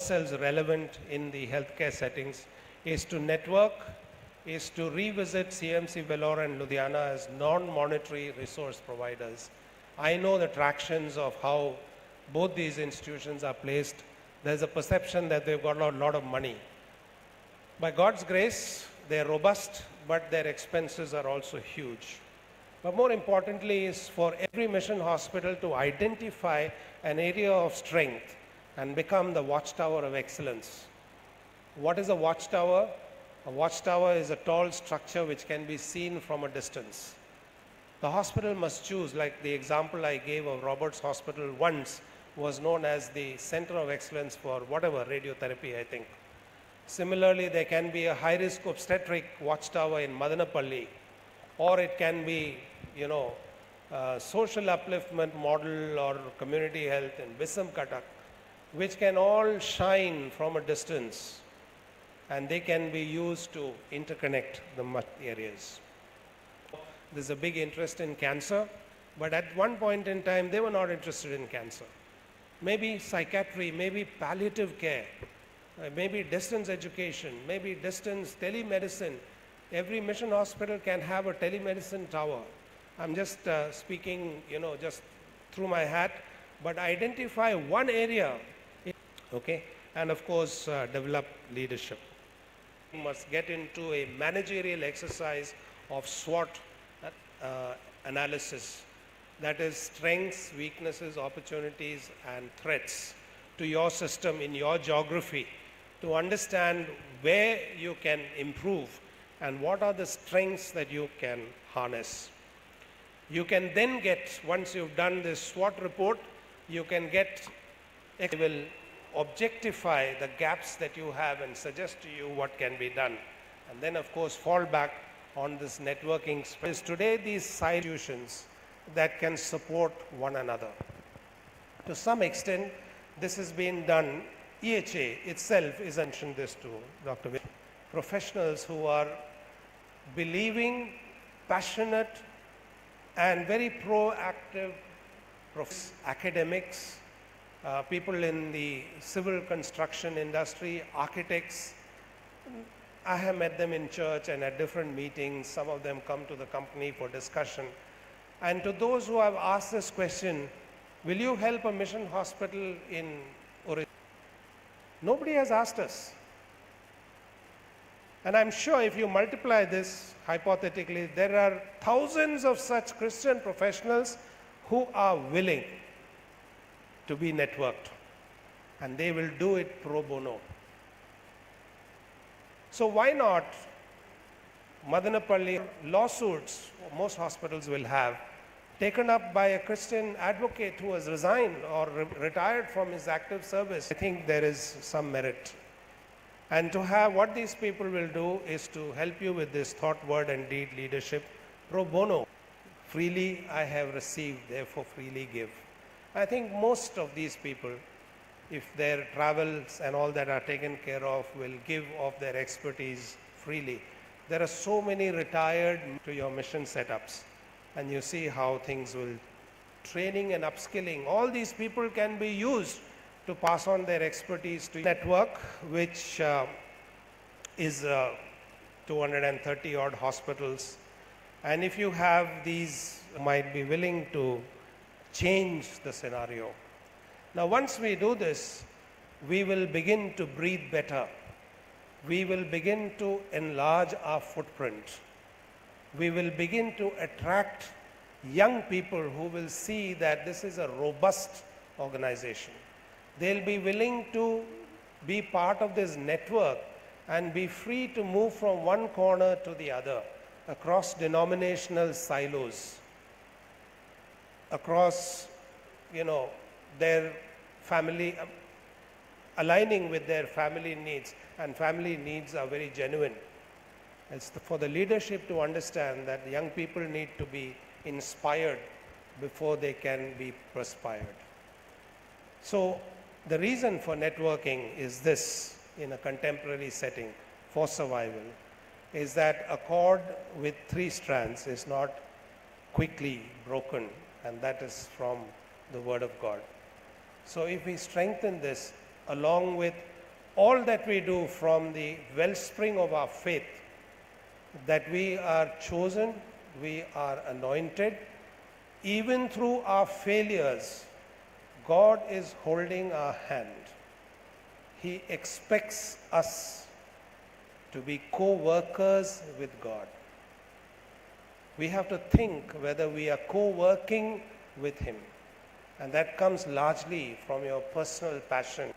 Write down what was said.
ourselves relevant in the healthcare settings is to network, is to revisit CMC Vellore and Ludhiana as non-monetary resource providers. I know the tractions of how both these institutions are placed. There's a perception that they've got a lot of money. By God's grace, they're robust, but their expenses are also huge. But more importantly is for every mission hospital to identify an area of strength and become the watchtower of excellence. What is a watchtower? A watchtower is a tall structure which can be seen from a distance. The hospital must choose, like the example I gave of Roberts Hospital once was known as the center of excellence for whatever, radiotherapy, I think. Similarly, there can be a high-risk obstetric watchtower in Madanapalli, or it can be, social upliftment model or community health in Visamkatak, which can all shine from a distance, and they can be used to interconnect the areas. There's a big interest in cancer, but at one point in time, they were not interested in cancer. Maybe psychiatry, maybe palliative care, maybe distance education, maybe distance telemedicine. Every mission hospital can have a telemedicine tower. I'm just speaking, just through my hat, but identify one area, okay, and of course, develop leadership. We must get into a managerial exercise of SWOT analysis, that is strengths, weaknesses, opportunities, and threats to your system in your geography, to understand where you can improve and what are the strengths that you can harness. You can then get, once you've done this SWOT report, you can get, it will objectify the gaps that you have and suggest to you what can be done. And then of course fall back on this networking space. Today these institutions that can support one another. To some extent, this has been done. EHA itself is mentioned this to Dr. Vijay. Professionals who are believing, passionate, and very proactive academics, people in the civil construction industry, architects. I have met them in church and at different meetings. Some of them come to the company for discussion. And to those who have asked this question, will you help a mission hospital in Orissa? Nobody has asked us. And I'm sure if you multiply this hypothetically, there are thousands of such Christian professionals who are willing to be networked, and they will do it pro bono. So why not Madanapalli lawsuits, most hospitals will have, taken up by a Christian advocate who has resigned or retired from his active service? I think there is some merit. And to have what these people will do is to help you with this thought, word, and deed leadership pro bono. Freely I have received, therefore freely give. I think most of these people, if their travels and all that are taken care of, will give of their expertise freely. There are so many retired to your mission setups, and you see how things will, training and upskilling, all these people can be used to pass on their expertise to network, which is 230 odd hospitals. And if you have these, might be willing to change the scenario. Now, once we do this, we will begin to breathe better. We will begin to enlarge our footprint. We will begin to attract young people who will see that this is a robust organization. They'll be willing to be part of this network and be free to move from one corner to the other, across denominational silos, across, their family, aligning with their family needs, and family needs are very genuine. It's for the leadership to understand that young people need to be inspired before they can be perspired. So the reason for networking is this, in a contemporary setting for survival, is that a cord with 3 strands is not quickly broken, and that is from the Word of God. So if we strengthen this along with all that we do from the wellspring of our faith, that we are chosen, we are anointed, even through our failures, God is holding our hand. He expects us to be co-workers with God. We have to think whether we are co-working with Him. And that comes largely from your personal passion